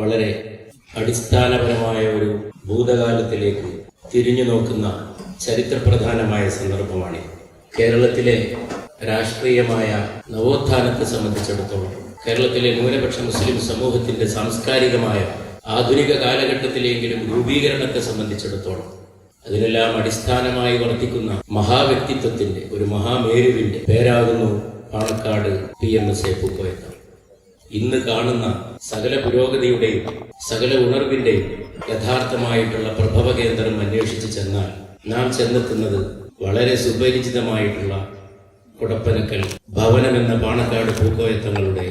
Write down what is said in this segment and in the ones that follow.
വളരെ അടിസ്ഥാനപരമായ ഒരു ഭൂതകാലത്തിലേക്ക് തിരിഞ്ഞു നോക്കുന്ന ചരിത്രപ്രധാനമായ സന്ദർഭമാണ്. കേരളത്തിലെ രാഷ്ട്രീയമായ നവോത്ഥാനത്തെ സംബന്ധിച്ചിടത്തോളം, കേരളത്തിലെ ന്യൂനപക്ഷ മുസ്ലിം സമൂഹത്തിന്റെ സാംസ്കാരികമായ ആധുനിക കാലഘട്ടത്തിലെങ്കിലും രൂപീകരണത്തെ സംബന്ധിച്ചിടത്തോളം അതിനെല്ലാം അടിസ്ഥാനമായി വർത്തിക്കുന്ന മഹാവ്യക്തിത്വത്തിന്റെ, ഒരു മഹാമേരുവിന്റെ പേരാകുന്നു പാണക്കാട് PMSA പൂക്കോയ. ഇന്ന് കാണുന്ന സകല പുരോഗതിയുടെയും സകല ഉണർവിന്റെയും യഥാർത്ഥമായിട്ടുള്ള പ്രഭവ കേന്ദ്രം അന്വേഷിച്ച് ചെന്നാൽ നാം ചെന്നെത്തുന്നത് വളരെ സുപരിചിതമായിട്ടുള്ള കൊടപ്പനക്കൽ ഭവനമെന്ന പാണക്കാട് പൂക്കോയത്തങ്ങളുടെ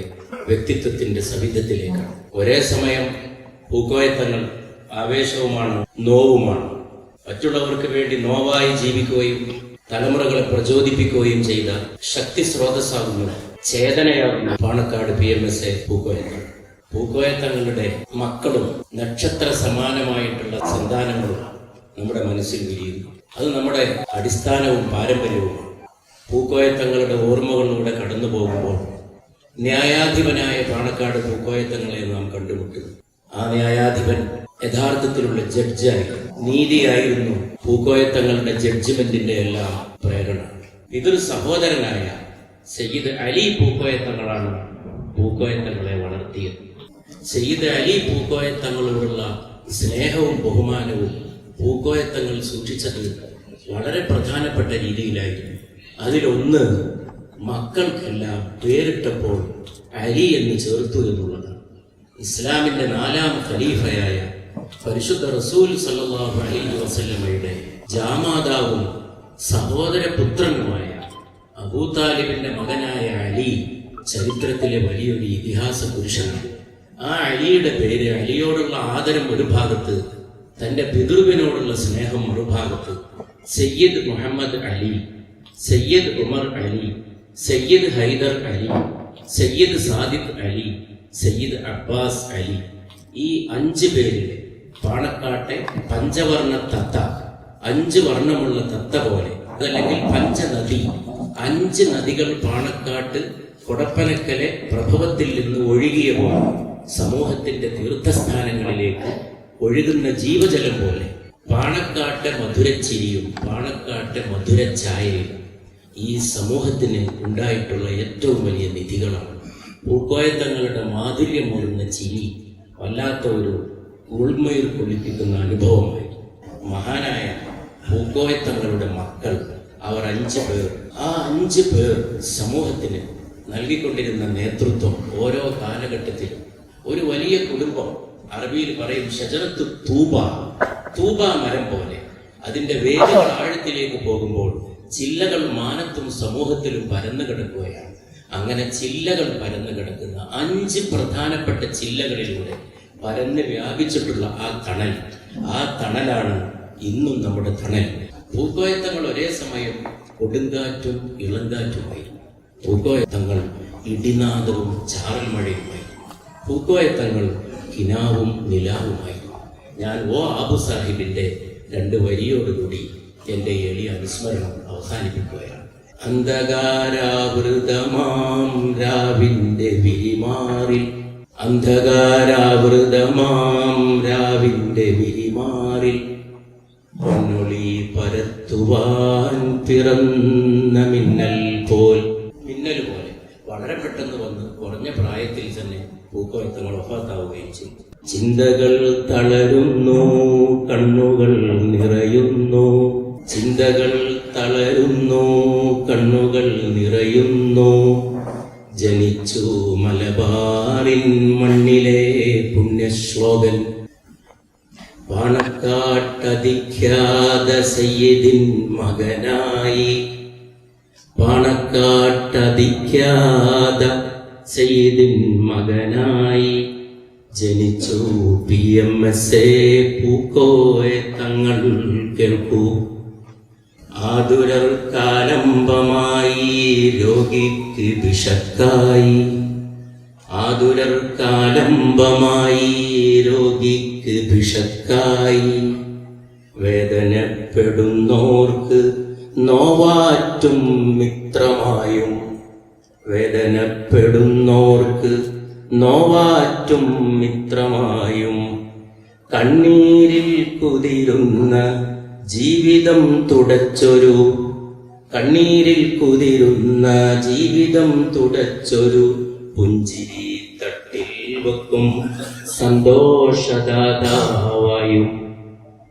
വ്യക്തിത്വത്തിന്റെ സവിധത്തിലേക്കാണ്. ഒരേ സമയം പൂക്കോയത്തങ്ങൾ ആവേശവുമാണ്, നോവുമാണ്. മറ്റുള്ളവർക്ക് വേണ്ടി നോവായി ജീവിക്കുകയും തലമുറകളെ പ്രചോദിപ്പിക്കുകയും ചെയ്ത ശക്തി സ്രോതസ്സാകുന്നു, ചേതനയാകുന്നു പാണക്കാട് PMSA പൂക്കോയത്തങ്ങൾ. പൂക്കോയത്തങ്ങളുടെ മക്കളും നക്ഷത്ര സമാനമായിട്ടുള്ള സന്താനങ്ങളും നമ്മുടെ മനസ്സിൽ വിരിയുന്നു. അത് നമ്മുടെ അടിസ്ഥാനവും പാരമ്പര്യവുമാണ്. പൂക്കോയത്തങ്ങളുടെ ഓർമ്മകളിലൂടെ കടന്നു പോകുമ്പോൾ ന്യായാധിപനായ പാണക്കാട് പൂക്കോയത്തങ്ങളെ നാം കണ്ടുമുട്ടുന്നു. ആ ന്യായാധിപൻ യഥാർത്ഥത്തിലുള്ള ജഡ്ജായി, നീതിയായിരുന്നു പൂക്കോയത്തങ്ങളുടെ ജഡ്ജ്മെന്റിന്റെ എല്ലാം പ്രേരണ. ഇതൊരു സഹോദരനായ സയ്യിദ് അലി പൂക്കോയത്തങ്ങളാണ് പൂക്കോയത്തങ്ങളെ വളർത്തിയത്. സയ്യിദ് അലി പൂക്കോയത്തങ്ങളോടുള്ള സ്നേഹവും ബഹുമാനവും പൂക്കോയത്തങ്ങൾ സൂക്ഷിച്ചത് വളരെ പ്രധാനപ്പെട്ട രീതിയിലായിരുന്നു. അതിലൊന്ന്, മക്കൾക്കെല്ലാം പേരിട്ടപ്പോൾ അലി എന്ന് ചേർത്തു എന്നുള്ളതാണ്. ഇസ്ലാമിന്റെ 4ാം ഖലീഫയായ പരിശുദ്ധ റസൂൽ സല്ലല്ലാഹു അലൈഹി വസല്ലമയുടെ ജാമാതാവും സഹോദരപുത്രനുമായ അബൂതാലിബിന്റെ മകനായ അലി ചരിത്രത്തിലെ വലിയൊരു ഇതിഹാസ പുരുഷനാണ്. ആ അലിയുടെ പേര്, അലിയോടുള്ള ആദരം ഒരു ഭാഗത്ത്, തന്റെ പിതൃവിനോടുള്ള സ്നേഹം മറുഭാഗത്ത്, സയ്യിദ് മുഹമ്മദ് അലി, സയ്യിദ് ഉമർ അലി, സയ്യിദ് ഹൈദർ അലി, സയ്യിദ് സാദിഖ് അലി, സയ്യിദ് അബ്ബാസ് അലി, ഈ 5 പേരിലെ പാണക്കാട്ടെ പഞ്ചവർണ്ണ തത്ത, 5 വർണ്ണമുള്ള തത്ത പോലെ, അതല്ലെങ്കിൽ പഞ്ചനദി, 5 നദികൾ പാണക്കാട്ട് കൊടപ്പനക്കലെ പ്രഭവത്തിൽ നിന്ന് ഒഴുകിയപ്പോൾ സമൂഹത്തിന്റെ തീർത്ഥസ്ഥാനങ്ങളിലേക്ക് ഒഴുകുന്ന ജീവജലം പോലെ പാണക്കാട്ടെ മധുരച്ചിരിയും പാണക്കാട്ടെ മധുരഛായയും ഈ സമൂഹത്തിന് ഉണ്ടായിട്ടുള്ള ഏറ്റവും വലിയ നിധികളാണ്. പൂക്കോയത്തങ്ങളുടെ മാധുര്യമൂറുന്ന ചിരി വല്ലാത്ത ഒരു ഉൾമയിൽ കൊള്ളിപ്പിക്കുന്ന അനുഭവമായി. മഹാനായ പൂക്കോയത്തങ്ങളുടെ മക്കൾ, അവർ 5 പേർ, ആ 5 പേർ സമൂഹത്തിന് നൽകിക്കൊണ്ടിരുന്ന നേതൃത്വം ഓരോ കാലഘട്ടത്തിലും ഒരു വലിയ കുടുംബം, അറബിയിൽ പറയും ഷജറത്ത് തൂബ, തൂബ മരം പോലെ അതിന്റെ വേര് ആഴത്തിലേക്ക് പോകുമ്പോൾ ചില്ലകൾ മാനത്തും സമൂഹത്തിലും പരന്നു കിടക്കുകയാണ്. അങ്ങനെ ചില്ലകൾ പരന്നു കിടക്കുന്ന 5 പ്രധാനപ്പെട്ട ചില്ലകളിലൂടെ പരന്ന് വ്യാപിച്ചിട്ടുള്ള ആ തണലാണ് ഇന്നും നമ്മുടെ തണൽ. പൂക്കോയത്തങ്ങൾ ഒരേ സമയം കൊടുങ്കാറ്റും ഇളങ്കാറ്റുമായിരുന്നു. പൂക്കോയത്തങ്ങൾ ഇടിനാദവും ചാറൽ മഴയുമായി. പൂക്കോയത്തങ്ങൾ കിനാവും നിലാവുമായിരുന്നു. ഞാൻ ആബു സാഹിബിന്റെ 2 വരിയോടുകൂടി എന്റെ എളിയ അനുസ്മരണം അവസാനിപ്പിക്കുകയാണ്. അന്ധകാരാവൃതമാം രാവിന്റെ വിരിമാറിൽ, അന്ധകാരാവൃതമാം രാവിന്റെ വിരിമാറിൽ പൊന്നൊളി പരത്തുവാൻ പിറന്ന മിന്നൽ പോലെ വളരെ പെട്ടെന്ന് വന്ന് കുറഞ്ഞ പ്രായത്തിൽ തന്നെ പൂക്കോയത്തങ്ങൾ വഫാത്താവുകയും ചെയ്തു. ചിന്തകൾ തളരുന്നു, കണ്ണുകൾ നിറയുന്നു, ചിന്തകൾ തളരുന്നു, കണ്ണുകൾ നിറയുന്നു, ജനിച്ചു മലബാറിൻ മണ്ണിലെ പുണ്യശ്ലോകൻ, പാണക്കാട്ടധിഖ്യാത സയ്യിദിൻ മകനായി, പാണക്കാട്ടധിഖ്യാത സയ്യിദിൻ മകനായി ജനിച്ചു PMSA പൂക്കോയത്തങ്ങൾ. കേൾക്കൂ, ആതുരർക്കാലംബമായി രോഗിക്ക് വിഷക്കായി, ആതുരർക്കാലംബമായി രോഗിക്ക് വിഷക്കായി, വേദനപ്പെടുന്നോർക്ക് നോവാറ്റും മിത്രമായും, വേദനപ്പെടുന്നോർക്ക് നോവാറ്റും മിത്രമായും കണ്ണീരിൽ കുതിരുന്ന ജീവിതം തുടച്ചൊരു കണ്ണീരിൽ കുതിരുന്ന ജീവിതം തുടച്ചൊരു പുഞ്ചിരി തട്ടിൽ വെക്കും സന്തോഷദാതാവായും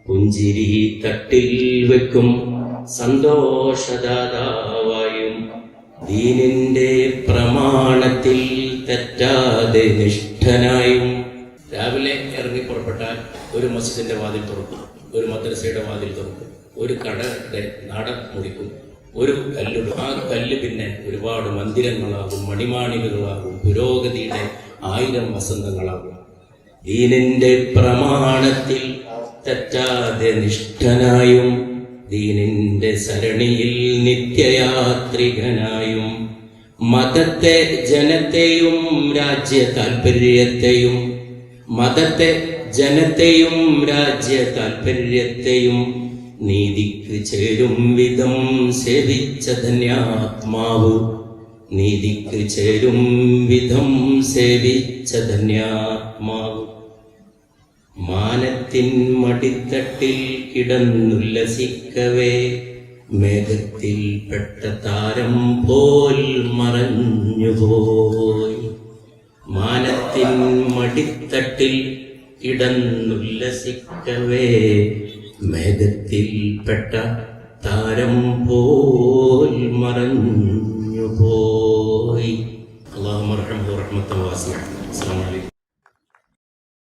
പുഞ്ചിരി തട്ടിൽ വെക്കും സന്തോഷദാതാവായും ദീനിന്റെ പ്രമാണത്തിൽ തെറ്റാതെ നിഷ്ഠനായും. രാവിലെ ഇറങ്ങി പുറപ്പെട്ടാൽ ഒരു മസ്ജിദിന്റെ വാതിൽ തുറക്കും, ഒരു മദ്രസയുടെ വാതിൽ തുറക്കും, ഒരു കടയുടെ നട മുടിക്കും, ഒരു കല്ലിടും. ആ കല്ല് പിന്നെ ഒരുപാട് മന്ദിരങ്ങളാകും, മണിമാണികകളാകും, പുരോഗതിയുടെ 1000 വസന്തങ്ങളാകും. ദീനിന്റെ പ്രമാണത്തിൽ തെറ്റാതെ നിഷ്ഠനായും ദീനിന്റെ സരണിയിൽ നിത്യയാത്രികനായും മതത്തെ ജനത്തെയും രാജ്യ താൽപര്യത്തെയും മതത്തെ ജനത്തെയും രാജ്യ താൽപര്യത്തെയും നീതിക്ക് ചേരും വിധം സേവിച്ച ധന്യാത്മാവ് നീതിക്ക് ചേരും വിധം സേവിച്ച ധന്യാത്മാവ്. മാനത്തിൻ മടിത്തട്ടിൽ കിടന്നുല്ലസിക്കവേ മേഘത്തിൽ പെട്ട താരം പോൽ മറഞ്ഞുപോയി. മാനത്തിൻ മടിത്തട്ടിൽ കിടന്നുല്ലസിക്കവേ മേഘത്തിൽ പെട്ട താരം പോൽ മറഞ്ഞുപോയി. അല്ലാഹുമ്മ റഹ്മത്തുഹു റഹ്മത്തൻ വാസിഅ. അസ്സലാമു അലൈക്കും.